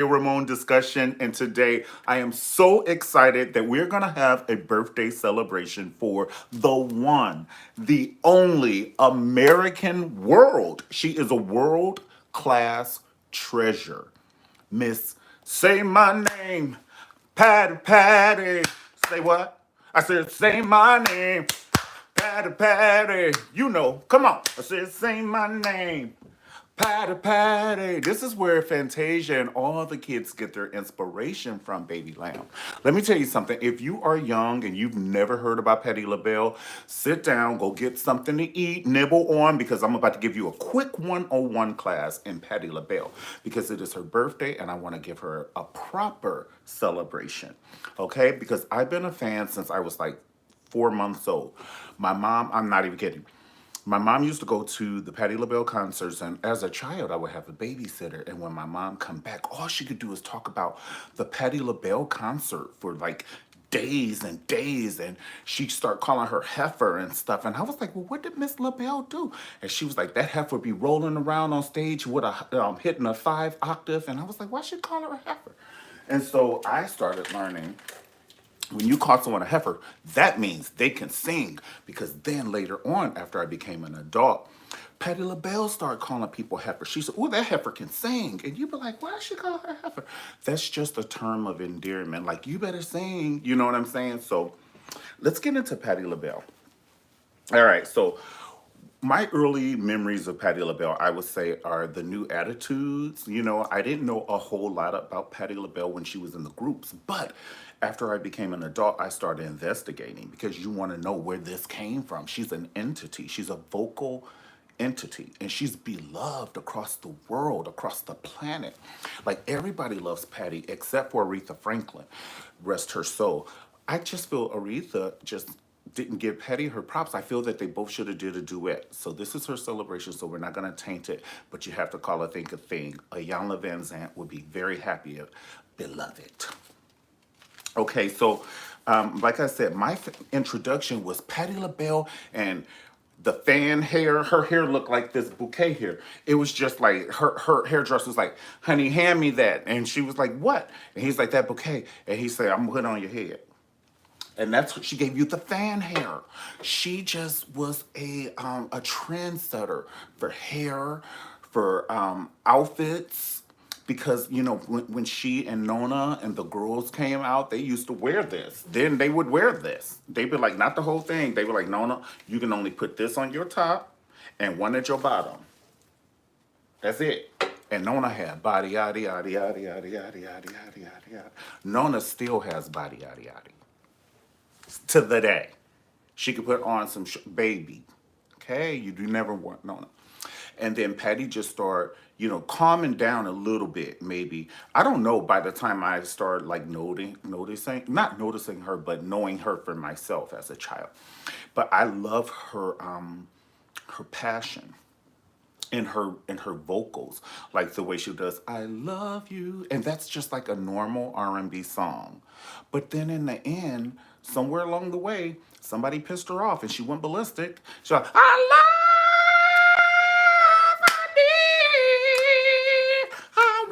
Ramon discussion, and today I am so excited that we're going to have a birthday celebration for the one, the only American world. She is a world class treasure. Miss, say my name, Patty Patty. Say what? I said, say my name, Patty Patty. You know, come on. I said, say my name. Patty Patty. This is where Fantasia and all the kids get their inspiration from, Baby Lamb. Let me tell you something. If you are young and you've never heard about Patti LaBelle, sit down, go get something to eat, nibble on, because I'm about to give you a quick 101 class in Patti LaBelle because it is her birthday and I want to give her a proper celebration. Okay? Because I've been a fan since I was like 4 months old. My mom, I'm not even kidding. My mom used to go to the Patti LaBelle concerts, and as a child, I would have a babysitter. And when my mom come back, all she could do is talk about the Patti LaBelle concert for like days and days. And she'd start calling her heifer and stuff. And I was like, well, what did Miss LaBelle do? And she was like, that heifer be rolling around on stage with a hitting a 5 octave. And I was like, why should call her a heifer? And so I started learning when you call someone a heifer, that means they can sing. Because then later on, after I became an adult, Patti LaBelle started calling people heifer. She said, oh, that heifer can sing. And you'd be like, why does she call her heifer? That's just a term of endearment. Like, you better sing. You know what I'm saying? So let's get into Patti LaBelle. All right, so my early memories of Patti LaBelle, I would say, are the new attitudes. You know, I didn't know a whole lot about Patti LaBelle when she was in the groups, but after I became an adult, I started investigating because you want to know where this came from. She's an entity, she's a vocal entity, and she's beloved across the world, across the planet. Like everybody loves Patti except for Aretha Franklin, rest her soul. I just feel Aretha just didn't give Patti her props. I feel that they both should have did a duet. So this is her celebration, so we're not going to taint it, but you have to call a thing a thing. Ayanna Van Zant would be very happy of Beloved. Okay, so like I said, my introduction was Patti LaBelle and the fan hair. Her hair looked like this bouquet hair. It was just like her hairdresser was like, honey, hand me that. And she was like, what? And he's like, that bouquet. And he said, I'm gonna put it on your head. And that's what she gave you, the fan hair. She just was a trendsetter for hair, for outfits. Because, you know, when she and Nona and the girls came out, they used to wear this. Then they would wear this. They'd be like, not the whole thing. They were like, Nona, you can only put this on your top and one at your bottom. That's it. And Nona had body yaddy yaddy yaddy yaddy yaddy yaddy yaddy yaddy yaddy. Nona still has body yaddy yaddy to the day. She could put on some baby. Okay, you do never want Nona. And then Patty just started, you know, calming down a little bit, maybe. I don't know, by the time I started like noticing, not noticing her, but knowing her for myself as a child. But I love her passion in her vocals, like the way she does I love you, and that's just like a normal R&B song. But then in the end, somewhere along the way, somebody pissed her off and she went ballistic. She's like, I love, I need, I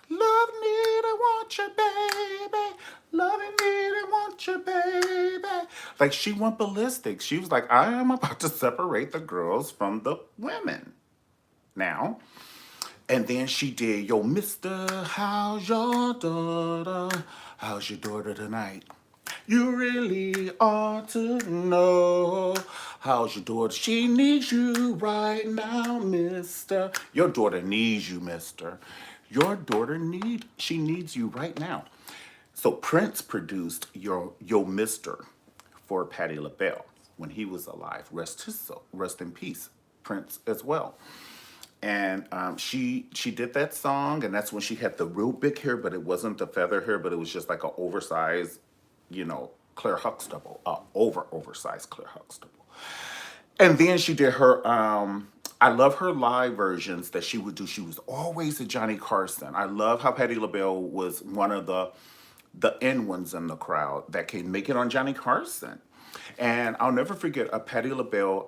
want, love need, I want you, baby, love need, I want you, baby. Like she went ballistic. She was like, I am about to separate the girls from the women now. And then she did, yo, Mister, how's your daughter? How's your daughter tonight? You really ought to know. How's your daughter? She needs you right now, mister. Your daughter needs you, mister. Your daughter she needs you right now. So Prince produced Yo Mister for Patti LaBelle when he was alive. Rest his soul, rest in peace, Prince as well. And she did that song, and that's when she had the real big hair, but it wasn't the feather hair, but it was just like an oversized, you know, Claire Huxtable, oversized Claire Huxtable. And then she did her. I love her live versions that she would do. She was always a Johnny Carson. I love how Patti LaBelle was one of the N ones in the crowd that can make it on Johnny Carson. And I'll never forget a Patti LaBelle.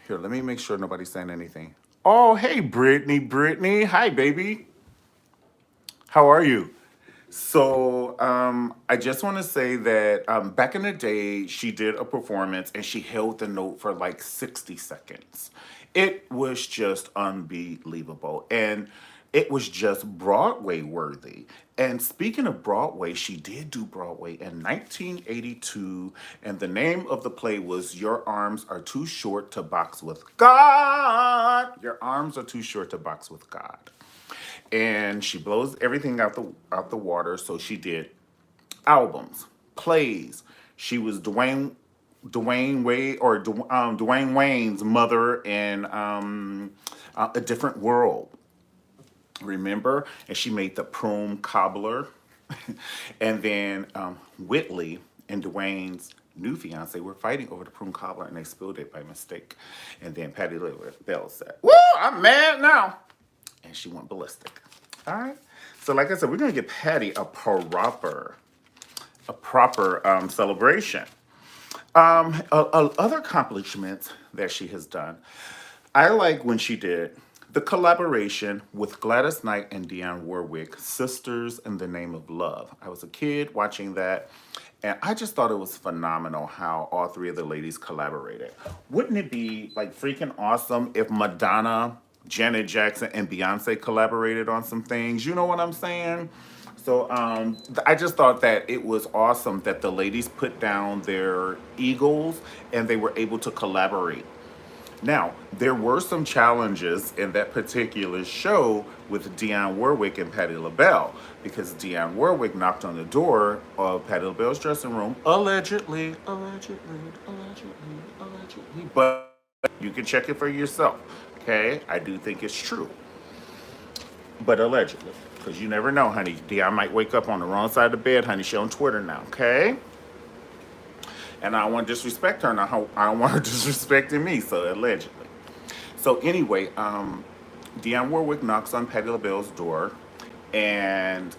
Here, let me make sure nobody's saying anything. Oh, hey, Brittany, Brittany. Hi, baby. How are you? So, I just want to say that back in the day, she did a performance and she held the note for like 60 seconds. It was just unbelievable. And it was just Broadway worthy. And speaking of Broadway, she did do Broadway in 1982. And the name of the play was Your Arms Are Too Short to Box with God. Your arms are too short to box with God, and she blows everything out the water. So she did albums, plays. She was Dwayne Wade or Dwayne Wayne's mother in A Different World. Remember? And she made the Prom Cobbler, and then Whitley and Dwayne's new fiance were fighting over the prune cobbler and they spilled it by mistake. And then Patti Labelle said, "Woo, I'm mad now." And she went ballistic. All right. So, like I said, we're gonna give Patty a proper celebration. Other accomplishments that she has done, I like when she did the collaboration with Gladys Knight and Dionne Warwick, Sisters in the Name of Love. I was a kid watching that, and I just thought it was phenomenal how all three of the ladies collaborated. Wouldn't it be like freaking awesome if Madonna, Janet Jackson, and Beyonce collaborated on some things? You know what I'm saying? So I just thought that it was awesome that the ladies put down their egos and they were able to collaborate. Now, there were some challenges in that particular show with Dionne Warwick and Patti LaBelle because Dionne Warwick knocked on the door of Patti LaBelle's dressing room, allegedly, but you can check it for yourself. Okay, I do think it's true, but allegedly, because you never know, honey. Dionne might wake up on the wrong side of the bed, honey. She on Twitter now, okay? And I don't want to disrespect her, and I don't want her disrespecting me. So allegedly. So anyway, Dionne Warwick knocks on Patti LaBelle's door, and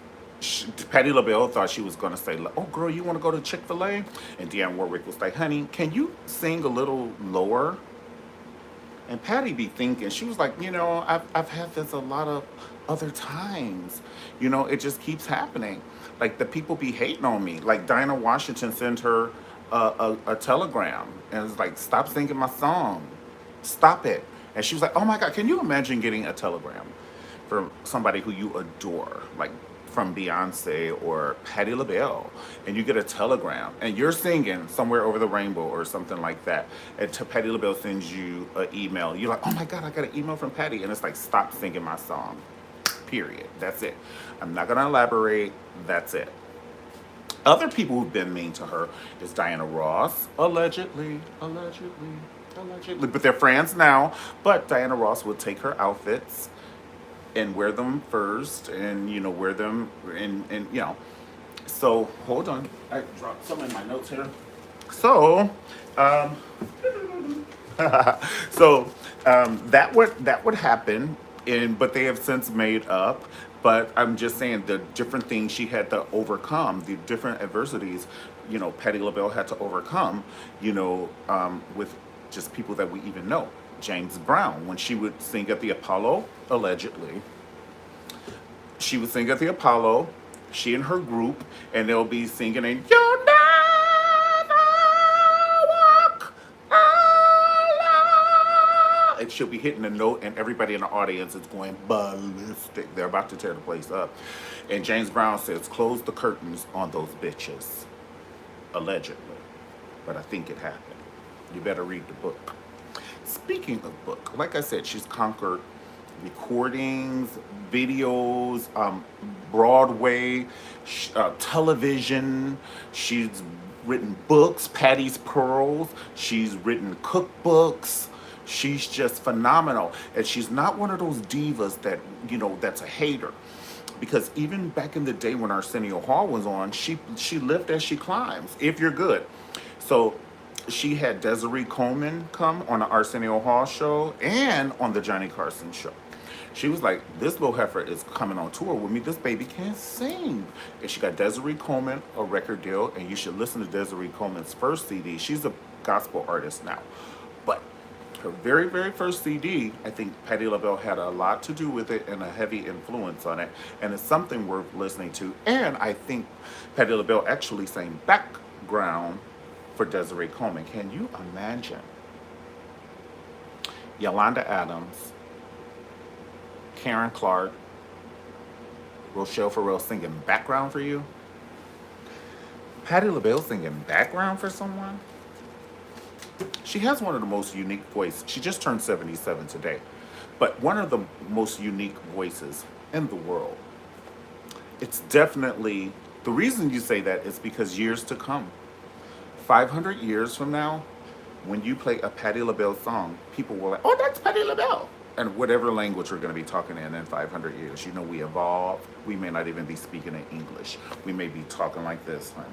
Patti LaBelle thought she was going to say, "Oh, girl, you want to go to Chick-fil-A?" And Dionne Warwick was like, "Honey, can you sing a little lower?" And Patty be thinking, she was like, I've had this a lot of other times. It just keeps happening. Like the people be hating on me. Like Dinah Washington sent her a telegram and was like, "Stop singing my song. Stop it." And she was like, "Oh my God, can you imagine getting a telegram from somebody who you adore, like from Beyonce or Patti LaBelle, and you get a telegram and you're singing Somewhere Over the Rainbow or something like that, and Patti LaBelle sends you an email. You're like, "Oh my God, I got an email from Patti," and it's like, "Stop singing my song. Period. That's it. I'm not gonna elaborate. That's it." Other people who've been mean to her is Diana Ross, allegedly, but they're friends now. But Diana Ross would take her outfits and wear them first, and wear them, and. So hold on, I dropped some in my notes here. So, um, that would happen, and but they have since made up. But I'm just saying the different things she had to overcome, the different adversities, Patti LaBelle had to overcome, with just people that we even know. James Brown, when she would sing at the Apollo, allegedly, she would sing at the Apollo, she and her group, and they'll be singing and "You never walk alone," and she'll be hitting a note, and everybody in the audience is going ballistic. They're about to tear the place up. And James Brown says, "Close the curtains on those bitches," allegedly. But I think it happened. You better read the book. Speaking of book, like I said, she's conquered recordings, videos, Broadway, television. She's written books, Patty's Pearls. She's written cookbooks. She's just phenomenal. And she's not one of those divas that's a hater. Because even back in the day when Arsenio Hall was on, she lived as she climbs, if you're good. So she had Desiree Coleman come on the Arsenio Hall show and on the Johnny Carson show. She was like, "This little heifer is coming on tour with me. This baby can't sing." And she got Desiree Coleman a record deal, and you should listen to Desiree Coleman's first CD. She's a gospel artist now. But her very, very first CD, I think Patti LaBelle had a lot to do with it and a heavy influence on it. And it's something worth listening to. And I think Patti LaBelle actually sang background for Desiree Coleman. Can you imagine Yolanda Adams, Karen Clark, Rochelle Farrell singing background for you? Patti LaBelle singing background for someone? She has one of the most unique voices. She just turned 77 today. But one of the most unique voices in the world. It's definitely, the reason you say that is because years to come, 500 years from now, when you play a Patti LaBelle song, people will like, oh, that's Patti LaBelle. And whatever language we're going to be talking in 500 years, you know, we evolve. We may not even be speaking in English. We may be talking like this, honey.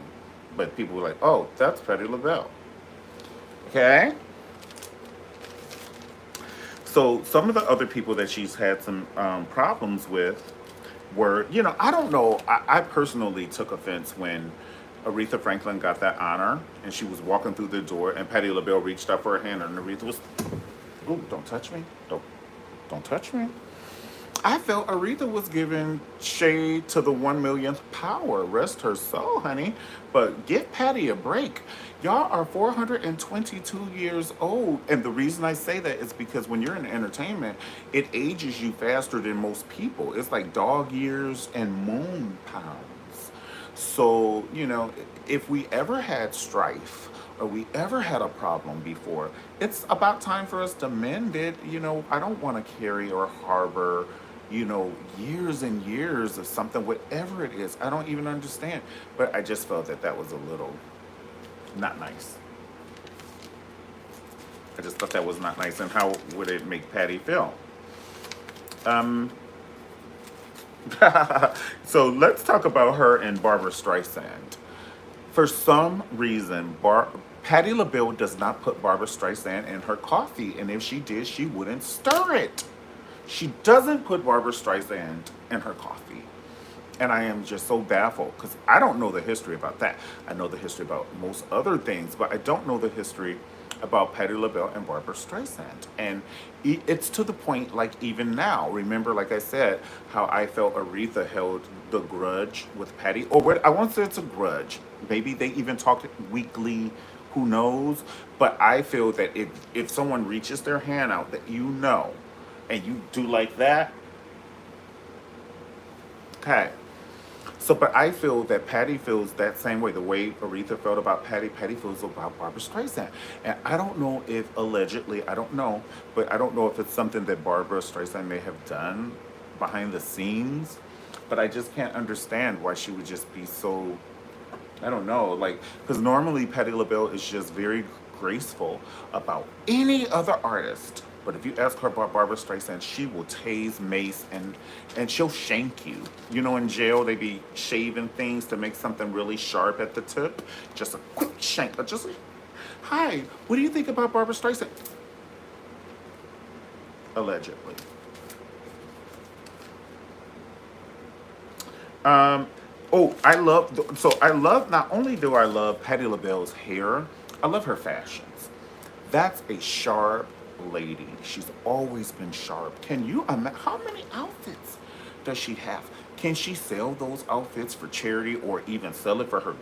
But people were like, oh, that's Patti LaBelle. Okay? So some of the other people that she's had some problems with were, you know, I don't know. I personally took offense when Aretha Franklin got that honor and she was walking through the door and Patti LaBelle reached up for her hand and Aretha was, oh, don't touch me. Don't touch me. I felt Aretha was giving shade to the 1 millionth power. Rest her soul, honey. But give Patty a break. Y'all are 422 years old. And the reason I say that is because when you're in entertainment, it ages you faster than most people. It's like dog years and moon pounds. So, you know, if we ever had strife or we ever had a problem before, it's about time for us to mend it. You know, I don't want to carry or harbor, you know, years and years of something, whatever it is. I don't even understand. But I just felt that that was a little not nice. I just thought that was not nice. And how would it make Patty feel? So let's talk about her and Barbara Streisand. For some reason, Patti LaBelle does not put Barbara Streisand in her coffee. And if she did, she wouldn't stir it. She doesn't put Barbara Streisand in her coffee. And I am just so baffled because I don't know the history about that. I know the history about most other things, but I don't know the history about Patti LaBelle and Barbara Streisand. And it's to the point, like even now, remember, like I said, how I felt Aretha held the grudge with Patti. Or what, I won't say it's a grudge. Maybe they even talked weekly, who knows? But I feel that if someone reaches their hand out that you know, and you do like that, okay. So, but I feel that Patty feels that same way. The way Aretha felt about Patty feels about Barbara Streisand. And I don't know if allegedly, I don't know, but I don't know if it's something that Barbara Streisand may have done behind the scenes. But I just can't understand why she would just be so, I don't know, like, because normally Patti LaBelle is just very graceful about any other artist. But if you ask her about Barbara Streisand, she will tase, mace, and she'll shank you. You know, in jail, they be shaving things to make something really sharp at the tip. Just a quick shank. Just, hi, what do you think about Barbara Streisand? Allegedly. Not only do I love Patti LaBelle's hair, I love her fashions. That's a sharp lady. She's always been sharp. Can you imagine how many outfits does she have? Can she sell those outfits for charity or even sell it for her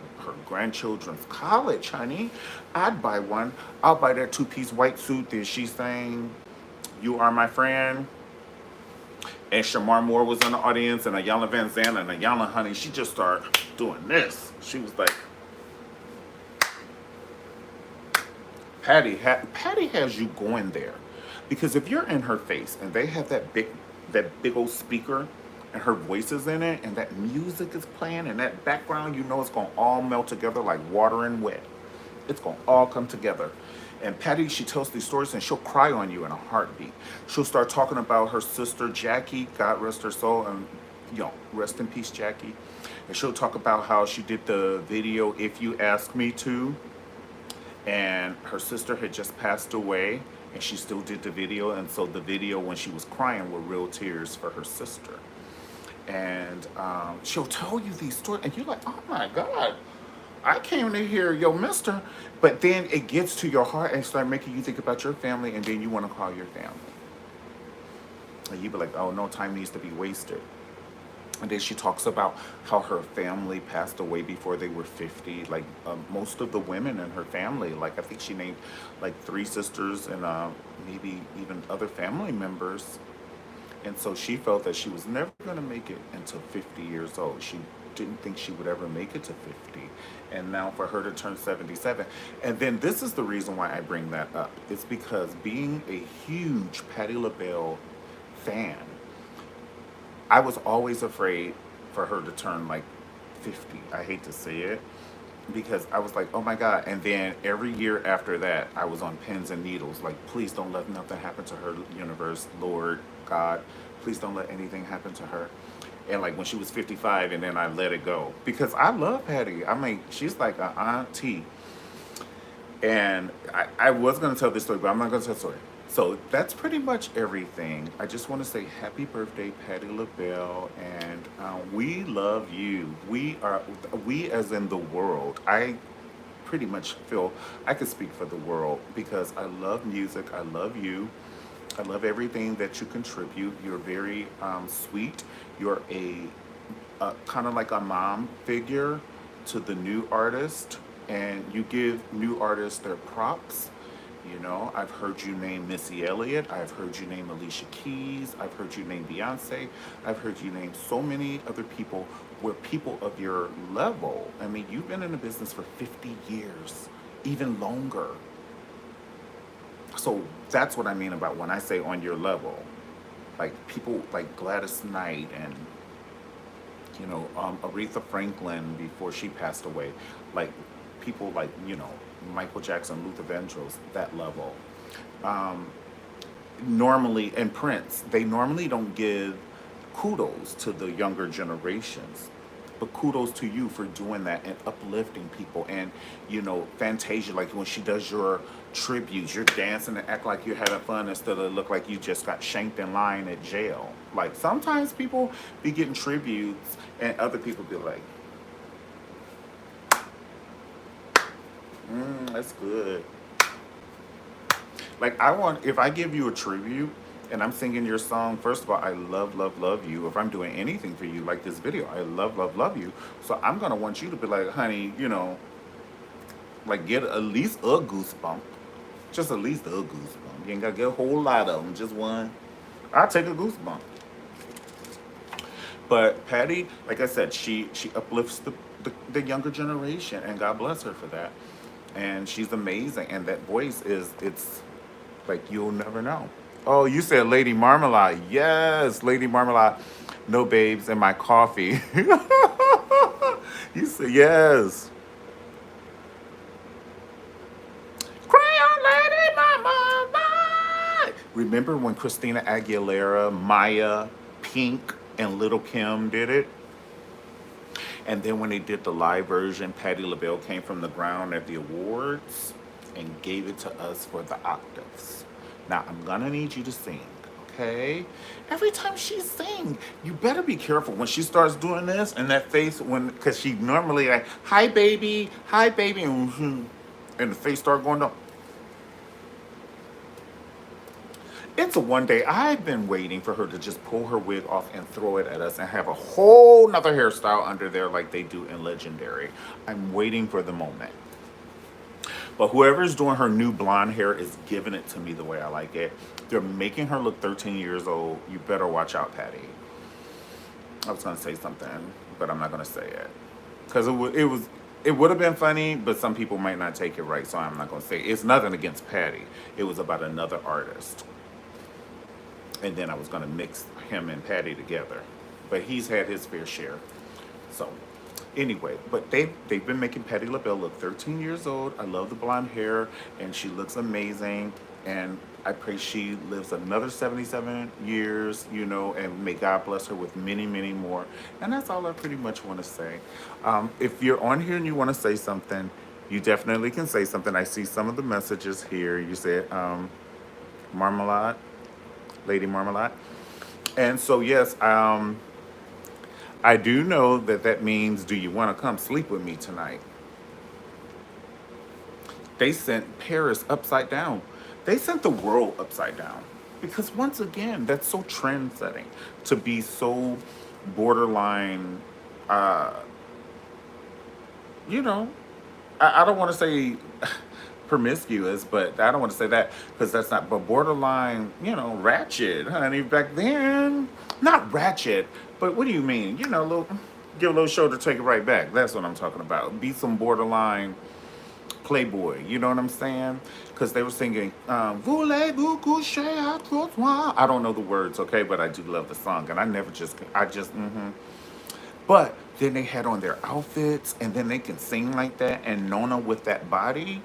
grandchildren's college, honey? I'd buy one. I'll buy that two-piece white suit that she's saying, "You are my friend." And Shamar Moore was in the audience, and Ayanna Van Zandt, and Ayanna, honey, she just started doing this. She was like, Patty has you going there, because if you're in her face and they have that big old speaker and her voice is in it and that music is playing in that background, you know it's gonna all melt together like water and wet. It's gonna all come together. And Patty, she tells these stories and she'll cry on you in a heartbeat. She'll start talking about her sister Jackie, God rest her soul, and you know, rest in peace, Jackie. And she'll talk about how she did the video "If You Ask Me To." And her sister had just passed away and she still did the video, and so the video when she was crying were real tears for her sister. And she'll tell you these stories and you're like, oh my God, I came to hear yo, mister. But then it gets to your heart and start making you think about your family, and then you want to call your family. And you be like, oh, no time needs to be wasted. And then she talks about how her family passed away before they were 50. Like most of the women in her family, like I think she named like three sisters and maybe even other family members. And so she felt that she was never going to make it until 50 years old. She didn't think she would ever make it to 50. And now for her to turn 77. And then this is the reason why I bring that up. It's because being a huge Patti LaBelle fan, I was always afraid for her to turn like 50. I hate to say it because I was like, oh my God. And then every year after that, I was on pins and needles. Like, please don't let nothing happen to her, universe, Lord, God. Please don't let anything happen to her. And like when she was 55, and then I let it go because I love Patty. I mean, she's like an auntie. And I was going to tell this story, but I'm not going to tell the story. So that's pretty much everything. I just want to say happy birthday, Patti LaBelle, and we love you. We as in the world. I pretty much feel I could speak for the world because I love music. I love you. I love everything that you contribute. You're very sweet. You're a kind of like a mom figure to the new artist, and you give new artists their props. You know, I've heard you name Missy Elliott. I've heard you name Alicia Keys. I've heard you name Beyonce. I've heard you name so many other people where people of your level. I mean, you've been in the business for 50 years, even longer. So that's what I mean about when I say on your level. Like people like Gladys Knight and Aretha Franklin before she passed away, like people like Michael Jackson, Luther Vandross, that level. Um, Normally, and Prince, they normally don't give kudos to the younger generations. But kudos to you for doing that and uplifting people. And, Fantasia, like when she does your tributes, you're dancing and act like you're having fun instead of look like you just got shanked in line at jail. Like sometimes people be getting tributes and other people be like, that's good. Like I want, if I give you a tribute and I'm singing your song, first of all, I love, love, love you. If I'm doing anything for you, like this video, I love, love, love you. So I'm gonna want you to be like, honey, like get at least a goosebump, just at least a goosebump. You ain't gotta get a whole lot of them, just one. I'll take a goosebump. But Patty, like I said, she uplifts the younger generation, and God bless her for that. And she's amazing, and that voice it's like you'll never know. Oh, you said Lady Marmalade. Yes, Lady Marmalade. No babes in my coffee. You said yes. Crayon Lady Marmalade. Remember when Christina Aguilera, Maya, Pink, and Little Kim did it? And then when they did the live version, Patti LaBelle came from the ground at the awards and gave it to us for the octaves. Now I'm gonna need you to sing, okay? Every time she sing, you better be careful when she starts doing this and that face because she normally like, hi baby, and the face start going down. It's a one day. I've been waiting for her to just pull her wig off and throw it at us and have a whole nother hairstyle under there like they do in Legendary. I'm waiting for the moment. But whoever's doing her new blonde hair is giving it to me the way I like it. They're making her look 13 years old. You better watch out, Patty. I was gonna say something, but I'm not gonna say it because it would have been funny, but some people might not take it right, so I'm not gonna say it. It's nothing against Patty. It was about another artist, and then I was gonna mix him and Patty together, but he's had his fair share. So anyway, but they've been making Patti LaBelle look 13 years old. I love the blonde hair, and she looks amazing. And I pray she lives another 77 years, and may God bless her with many, many more. And that's all I pretty much want to say. If you're on here and you want to say something, you definitely can say something. I see some of the messages here. You said Marmalade, Lady Marmalade. And so, yes, I do know that means, do you want to come sleep with me tonight? They sent Paris upside down. They sent the world upside down. Because once again, that's so trend setting to be so borderline, uh, you know, I don't want to say promiscuous, but I don't want to say that because that's not, but borderline, ratchet, honey. Back then, not ratchet, but what do you mean? Give a little shoulder, take it right back. That's what I'm talking about. Be some borderline Playboy, you know what I'm saying? Because they were singing, Voulez-vous coucher à trottoir? I don't know the words, okay, but I do love the song, and But then they had on their outfits, and then they can sing like that, and Nona with that body.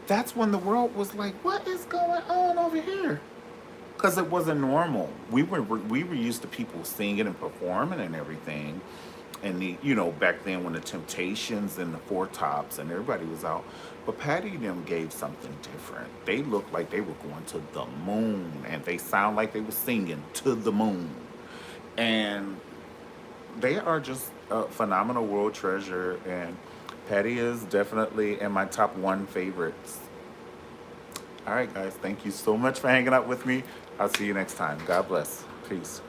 That's when the world was like, what is going on over here? Because it wasn't normal. We were used to people singing and performing and everything, and back then when the Temptations and the Four Tops and everybody was out, but Patty and them gave something different. They looked like they were going to the moon, and they sound like they were singing to the moon, and they are just a phenomenal world treasure. And Patty is definitely in my top one favorites. All right, guys, thank you so much for hanging out with me. I'll see you next time. God bless. Peace.